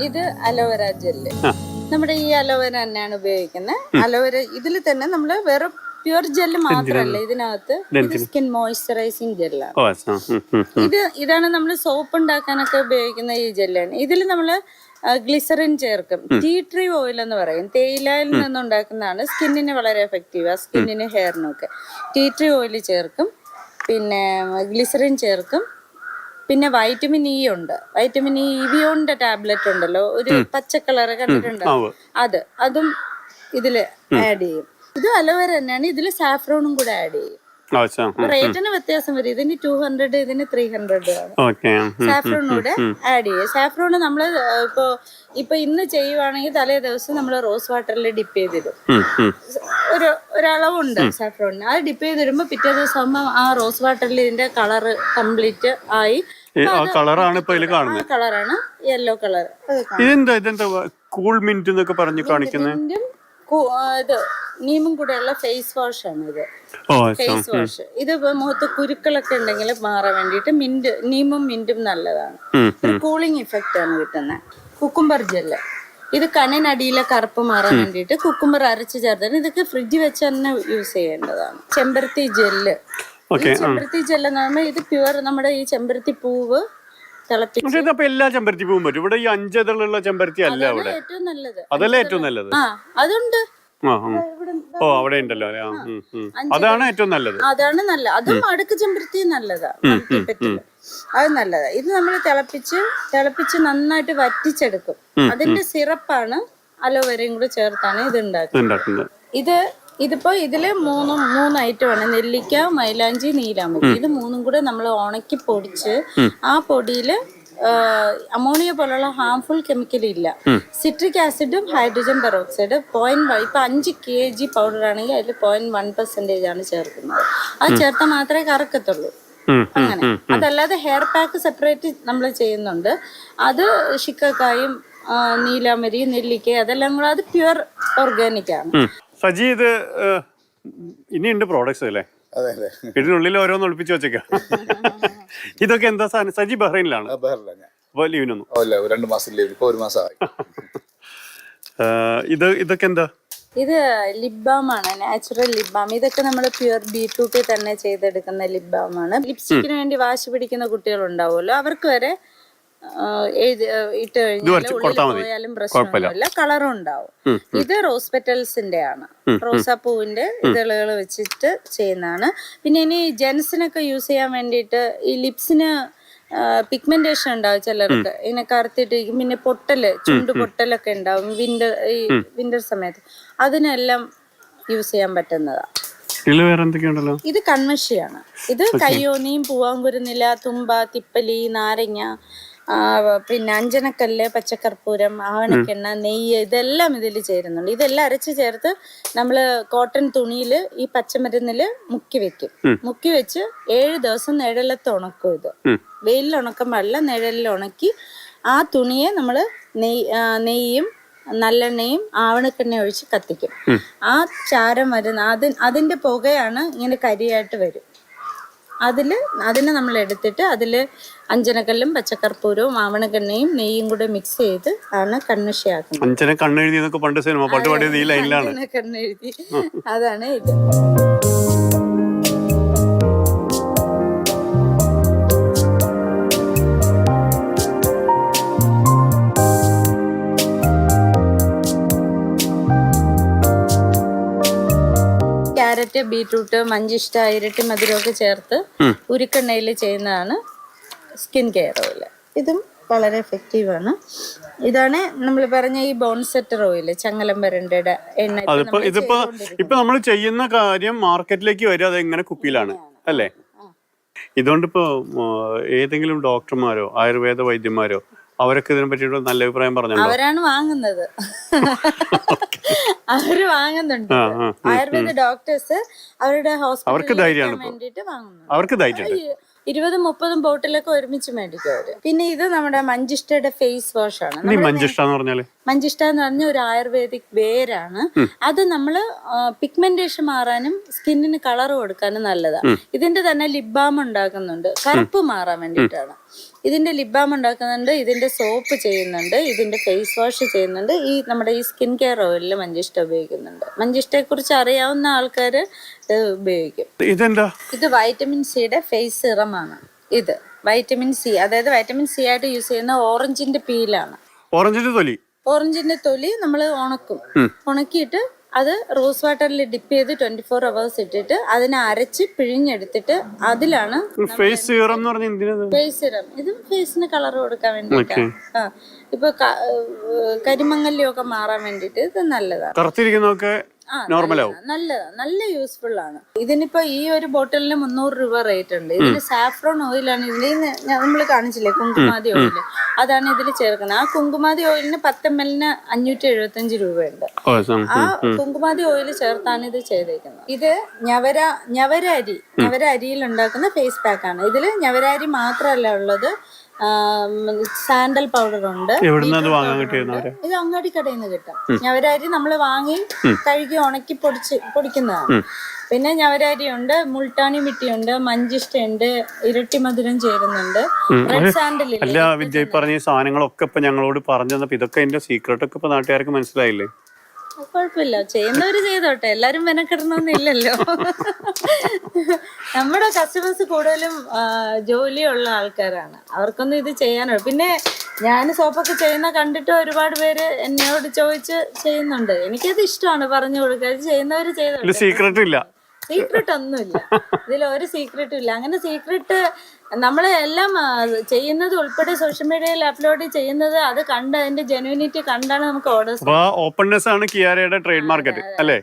ഇത് aloe vera gel. നമ്മുടെ ഈ അലോവേര തന്നെയാണ് ഉപയോഗിക്കുന്നത്. അലോവേര ഇതിൽ തന്നെ നമ്മള് വേറെ പ്യുവർ ജെല്ല് മാത്രല്ല ഇതിനകത്ത്, സ്കിൻ മോയ്സ്ചറൈസിങ് ജെല്ലാണ്. ഇതാണ് നമ്മൾ സോപ്പ് ഉണ്ടാക്കാനൊക്കെ ഉപയോഗിക്കുന്ന ഈ ജെല്ലാണ്. ഇതിൽ നമ്മള് ഗ്ലിസറിൻ ചേർക്കും. ടീ ട്രീ ഓയിൽ എന്ന് പറയും, തേയിലയിൽ നിന്നുണ്ടാക്കുന്നതാണ്. സ്കിന്നിന് വളരെ എഫക്റ്റീവ്, സ്കിന്നിന് ഹെയറിനൊക്കെ. ടീ ട്രീ ഓയിൽ ചേർക്കും, പിന്നെ ഗ്ലിസറിൻ ചേർക്കും, പിന്നെ വൈറ്റമിൻ ഇ ഉണ്ട്. വൈറ്റമിൻ ഇ ഇവിയോണിന്റെ ടാബ്ലറ്റ് ഉണ്ടല്ലോ, ഒരു പച്ച കളറ് കണ്ടിട്ടുണ്ടോ, അതും ഇതില് ആഡ് ചെയ്യും. ഇത് അലോവേര തന്നെയാണ്, ഇതില് സാഫ്രോണും കൂടെ ആഡ് ചെയ്യും. റേറ്റിന് വ്യത്യാസം വരും. ഇതിന് 200, ഇതിന് 300 ആണ്. സാഫ്രോൺ കൂടെ ആഡ് ചെയ്യും. സാഫ്രോൺ നമ്മള് ഇപ്പൊ ഇന്ന് ചെയ്യുവാണെങ്കിൽ തലേ ദിവസം നമ്മൾ റോസ് വാട്ടറിൽ ഡിപ്പ് ചെയ്തിടും. ഒരളവുണ്ട് സാഫ്രോണിന്. അത് ഡിപ്പ് ചെയ്തിടുമ്പോ പിറ്റേ ദിവസം ആകുമ്പോ ആ റോസ് വാട്ടറിൽ ഇതിന്റെ കളറ് കംപ്ലീറ്റ് ആയി. കളറാണ് ഇപ്പൊ ഇതിൽ കാണുന്നത്. കളറാണ് യെല്ലോ കളർ. ഇതെന്താ കൂൾ മിന്റ് എന്നൊക്കെ പറഞ്ഞു കാണിക്കുന്നത്? ഇത് നീമും കൂടെയുള്ള ഫേസ് വാഷ് ആണ് ഇത്. ഫേസ് വാഷ് ഇത് മുഖത്ത് കുരുക്കളൊക്കെ ഉണ്ടെങ്കിൽ മാറാൻ വേണ്ടിയിട്ട് നീമും മിന്റും നല്ലതാണ്. ഒരു കൂളിംഗ് ഇഫക്റ്റ് ആണ് കിട്ടുന്നത്. കുക്കുംബർ ജെല്ല്, ഇത് കണ്ണിനടിയിലെ കറുപ്പ് മാറാൻ വേണ്ടിയിട്ട് കുക്കുംബർ അരച്ച് ചേർത്താണ്. ഇതൊക്കെ ഫ്രിഡ്ജ് വെച്ച് തന്നെ യൂസ് ചെയ്യേണ്ടതാണ്. ചെമ്പരത്തി ജെല്ല്, ചെമ്പരത്തി ജെല്ല് എന്ന് പറയുമ്പോൾ ഇത് പ്യുവർ നമ്മുടെ ഈ ചെമ്പരത്തി പൂവ് തിളപ്പിച്ച്. എല്ലാ ചെമ്പരത്തി പൂവും പറ്റും. ഇവിടെ ഈ 5 ഇതളുള്ള ചെമ്പരത്തി അല്ല ഇവിടെ ഏറ്റവും നല്ലത്. അതല്ലേ ഏറ്റവും നല്ലത്? അതുണ്ട്. അവിടെ ഉണ്ടല്ലോ, അതാണ് ഏറ്റവും നല്ലത്. അതാണ് നല്ലത്. അതും അടുക്ക് ചെമ്പരത്തി നല്ലതാണ്, അത് നല്ലതാ. ഇത് നമ്മൾ തിളപ്പിച്ച് നന്നായിട്ട് വറ്റിച്ചെടുക്കും. അതിന്റെ സിറപ്പാണ് അലോവേരയും കൂടെ ചേർത്താണ് ഇത് ഉണ്ടാക്കുന്നത്. ഇതിപ്പോ ഇതില് മൂന്ന് ഐറ്റമാണ്: നെല്ലിക്ക, മൈലാഞ്ചി, നീലാമ്പരി. ഇത് മൂന്നും കൂടെ നമ്മൾ ഉണക്കി പൊടിച്ച് ആ പൊടിയില് അമോണിയ പോലുള്ള ഹാംഫുൾ കെമിക്കൽ ഇല്ല. സിട്രിക് ആസിഡും ഹൈഡ്രജൻ പെറോക്സൈഡ് 0.1. ഇപ്പൊ 5 kg പൗഡർ ആണെങ്കിൽ അതിൽ 0.1% ആണ് ചേർക്കുന്നത്. അത് ചേർത്താൽ മാത്രമേ കറക്കത്തുള്ളൂ. അങ്ങനെ. അതല്ലാതെ ഹെയർ പാക്ക് സെപ്പറേറ്റ് നമ്മൾ ചെയ്യുന്നുണ്ട്. അത് ശിക്കക്കായും നീലാമരി, നെല്ലിക്ക അതെല്ലാം കൂടെ അത് പ്യുവർ ഓർഗാനിക് ആണ്. സജി, ഇത് ഇനിയുണ്ട് പ്രോഡക്ട്സ് അല്ലേ? ഇതിനുള്ളിൽ ഓരോന്ന് ഒളിപ്പിച്ച് വെച്ചേക്കാം. ഇതൊക്കെ എന്താ സാധനം? സജി ബഹ്റൈനിലാണ്. അപ്പൊ ലീവിനൊന്നും 2 മാസം ലീവ്, 1 മാസമായി. ഇതൊക്കെ എന്താ? ഇത് ലിപ് ബാം ആണ്, നാച്ചുറൽ ലിപ് ബാം. ഇതൊക്കെ നമ്മൾ പ്യുവർ ബീട്രൂട്ടിൽ തന്നെ ചെയ്തെടുക്കുന്ന ലിപ് ബാം ആണ്. ലിപ്സ്റ്റിക്കിന് വേണ്ടി വാശി പിടിക്കുന്ന കുട്ടികൾ ഉണ്ടാവുമല്ലോ, അവർക്ക് വരെ ഇട്ട് കഴിഞ്ഞാൽ പോയാലും പ്രശ്നമൊന്നുമില്ല, കളറും ഉണ്ടാവും. ഇത് റോസ് പെറ്റൽസിന്റെ ആണ്, റോസാപ്പൂവിന്റെ ഇതളുകൾ വെച്ചിട്ട് ചെയ്യുന്നതാണ്. പിന്നെ ഇനി ജെൻസിനൊക്കെ യൂസ് ചെയ്യാൻ വേണ്ടിയിട്ട് ഈ ലിപ്സിന് പിഗ്മെന്റേഷൻ ഉണ്ടാവും ചിലർക്ക്, ഇങ്ങനെ കറുത്തിട്ടിരിക്കും. പിന്നെ ചുണ്ട് പൊട്ടലൊക്കെ ഉണ്ടാവും വിന്റർ സമയത്ത്. അതിനെല്ലാം യൂസ് ചെയ്യാൻ പറ്റുന്നതാണ്. ഇത് കൺമഷിയാണ്. ഇത് കയ്യോന്നിയും, പൂവാങ്കുരുന്നില, തുമ്പ, തിപ്പലി, നാരങ്ങ, പിന്നെ അഞ്ചനക്കല്ല്, പച്ചക്കർപ്പൂരം, ആവണക്കെണ്ണ, നെയ്യ്, ഇതെല്ലാം ഇതിൽ ചേരുന്നുണ്ട്. ഇതെല്ലാം അരച്ച് ചേർത്ത് നമ്മൾ കോട്ടൺ തുണിയിൽ ഈ പച്ചമരുന്നിൽ മുക്കി വെക്കും. മുക്കി വെച്ച് 7 ദിവസം നിഴലത്ത് ഉണക്കും. ഇത് വെയിലിൽ ഉണക്കാൻ പാടില്ല, നിഴലിൽ ഉണക്കി ആ തുണിയെ നമ്മൾ നെയ്യും നല്ലെണ്ണയും ആവണക്കെണ്ണ ഒഴിച്ച് കത്തിക്കും. ആ ചാരം വരുന്ന അതിന്റെ പുകയാണ് ഇങ്ങനെ കരിയായിട്ട് വരും. അതിനെ നമ്മൾ എടുത്തിട്ട് അതിൽ അഞ്ചനക്കല്ലും പച്ചക്കർപ്പൂരവും ആവണക്കെണ്ണയും നെയ്യും കൂടെ മിക്സ് ചെയ്ത് ആണ് കൺമഷിയാക്കുന്നത്. കണ്ണെഴുതി അതാണ് ഇത്. ക്യാരറ്റ്, ബീട്രൂട്ട്, മഞ്ചിഷ്ട, ഇരട്ടി മധുരമൊക്കെ ചേർത്ത് ഉരുക്കെണ്ണയിൽ ചെയ്യുന്നതാണ് സ്കിൻ കെയർ ഓയിൽ. ഇതും വളരെ എഫക്റ്റീവ് ആണ്. ഇതാണ് നമ്മൾ പറഞ്ഞ ഈ ബോൺ സെറ്റർ ഓയിൽ, ചങ്ങലം വരണ്ടയുടെ എണ്ണ. ഇപ്പൊ നമ്മൾ ചെയ്യുന്ന കാര്യം മാർക്കറ്റിലേക്ക് വരും, അത് എങ്ങനെ കുപ്പിയിലാണ് അല്ലേ? ഇതുകൊണ്ടിപ്പോ ഏതെങ്കിലും ഡോക്ടർമാരോ ആയുർവേദ വൈദ്യന്മാരോ അവരൊക്കെ ഇതിനെ പറ്റിയിട്ട് നല്ല അഭിപ്രായം പറഞ്ഞു? അവരാണ് വാങ്ങുന്നത്, അവര് വാങ്ങുന്നുണ്ട്. ആയുർവേദ ഡോക്ടേഴ്സ് അവരുടെ ഹോസ്പിറ്റലിൽ വേണ്ടിട്ട് വാങ്ങുന്നു. 20-30 ബോട്ടിലൊക്കെ ഒരുമിച്ച് മേടിക്കും അവര്. പിന്നെ ഇത് നമ്മുടെ മഞ്ചിഷ്ടയുടെ ഫേസ് വാഷ് ആണ്. മഞ്ചിഷ്ട എന്ന് പറഞ്ഞ ഒരു ആയുർവേദിക് വേരാണ്. അത് നമ്മള് പിഗ്മെന്റേഷൻ മാറാനും സ്കിന്നിന് കളർ കൊടുക്കാനും നല്ലതാണ്. ഇതിന്റെ തന്നെ ലിപ് ബാം ഉണ്ടാക്കുന്നുണ്ട്, കറുപ്പ് മാറാൻ വേണ്ടിയിട്ടാണ്. ഇതിന്റെ ലിപ് ബാം ഉണ്ടാക്കുന്നുണ്ട്, ഇതിന്റെ സോപ്പ് ചെയ്യുന്നുണ്ട്, ഇതിന്റെ ഫേസ് വാഷ് ചെയ്യുന്നുണ്ട്. നമ്മുടെ ഈ സ്കിൻ കെയർ ഓയിലിൽ മഞ്ചിഷ്ട ഉപയോഗിക്കുന്നുണ്ട്. മഞ്ചിഷ്ടയെ കുറിച്ച് അറിയാവുന്ന ആൾക്കാര് ഉപയോഗിക്കും. ഇതെന്താ? ഇത് വൈറ്റമിൻ സിയുടെ ഫേസ് സിറമാണ്. ഇത് വൈറ്റമിൻ സി, അതായത് വൈറ്റമിൻ സി ആയിട്ട് യൂസ് ചെയ്യുന്ന ഓറഞ്ചിന്റെ പീലാണ്. ഓറഞ്ചിന്റെ തൊലി നമ്മൾ ഉണക്കും. ഉണക്കിയിട്ട് അത് റോസ് വാട്ടറിൽ ഡിപ്പ് ചെയ്ത് 24 hours ഇട്ടിട്ട് അതിനെ അരച്ച് പിഴിഞ്ഞെടുത്തിട്ട് അതിലാണ് ഫേസ് സിറം എന്ന് പറഞ്ഞാൽ ഫേസ് സിറം. ഇത് ഫേസിന് കളർ കൊടുക്കാൻ വേണ്ടിയിട്ടാണ്. ഇപ്പൊ കരിമങ്ങലിയൊക്കെ മാറാൻ വേണ്ടിട്ട് ഇത് നല്ലതാണ്. കറുത്തിരിക്കുന്നതൊക്കെ നല്ല യൂസ്ഫുൾ ആണ്. ഇതിനിപ്പോ ഈ ഒരു ബോട്ടിലിന് 300 രൂപ റേറ്റ് ഉണ്ട്. ഇതിന് സാഫ്രോൺ ഓയിലാണ്. ഇതിന് നമ്മൾ കാണിച്ചില്ലേ കുങ്കുമാതി ഓയിൽ, അതാണ് ഇതിൽ ചേർക്കുന്നത്. ആ കുങ്കുമാതി ഓയിലിന് 10 ml 575 രൂപയുണ്ട്. ആ കുങ്കുമാതി ഓയിൽ ചേർത്താണ് ഇത് ചെയ്തേക്കുന്നത്. ഇത് ഞവര അരിയിൽ ഉണ്ടാക്കുന്ന ഫേസ് പാക്ക് ആണ്. ഇതില് ഞവര അരി മാത്രമല്ല ഉള്ളത്, സാൻഡൽ പൗഡർ ഉണ്ട്. ഇത് അങ്ങാടി കടയിൽ നിന്ന് കിട്ടും. ഞവരാരി നമ്മൾ വാങ്ങി കഴുകി ഉണക്കി പൊടിക്കുന്നതാണ്. പിന്നെ ഞവരാരി ഉണ്ട്, മുൾട്ടാണി മിട്ടിയുണ്ട്, മഞ്ചിഷ്ടയുണ്ട്, ഇരട്ടി മധുരം ചേരുന്നുണ്ട്, റെഡ് സാൻഡൽ. അല്ല വിദ്യ, പറഞ്ഞ സാധനങ്ങളൊക്കെ ഇപ്പൊ ഞങ്ങളോട് പറഞ്ഞു തന്നപ്പോ ഇതൊക്കെ അതിന്റെ സീക്രട്ട് ഒക്കെ ഇപ്പൊ നാട്ടുകാർക്ക് മനസ്സിലായില്ലേ? കുഴപ്പമില്ല, ചെയ്യുന്നവര് ചെയ്തോട്ടെ, എല്ലാരും മെനക്കെടണമെന്നില്ലല്ലോ. നമ്മുടെ കസ്റ്റമേഴ്സ് കൂടുതലും ജോലിയുള്ള ആൾക്കാരാണ്, അവർക്കൊന്നും ഇത് ചെയ്യാനോ. പിന്നെ ഞാൻ സോപ്പൊക്കെ ചെയ്യുന്ന കണ്ടിട്ട് ഒരുപാട് പേര് എന്നോട് ചോദിച്ച് ചെയ്യുന്നുണ്ട്. എനിക്കത് ഇഷ്ടമാണ് പറഞ്ഞു കൊടുക്കുക. അത് ചെയ്യുന്നവര് ചെയ്തോട്ടെ. സീക്രട്ട് ഇല്ല, സീക്രട്ട് ഒന്നുമില്ല, ഇതിൽ ഒരു സീക്രട്ടും ഇല്ല. അങ്ങനെ സീക്രട്ട് നമ്മൾ എല്ലാം ചെയ്യുന്നത് ഉൾപ്പെടെ സോഷ്യൽ മീഡിയയിൽ അപ്ലോഡ് ചെയ്യുന്നത് അത് കണ്ട് അതിന്റെ ജെന്യൂനിറ്റി കണ്ടാണ് നമുക്ക് ഓർഡേഴ്സ്. ഓപ്പൺനെസ് ആണ് കിയാരയുടെ ട്രേഡ് മാർക്കറ്റ് അല്ലേ?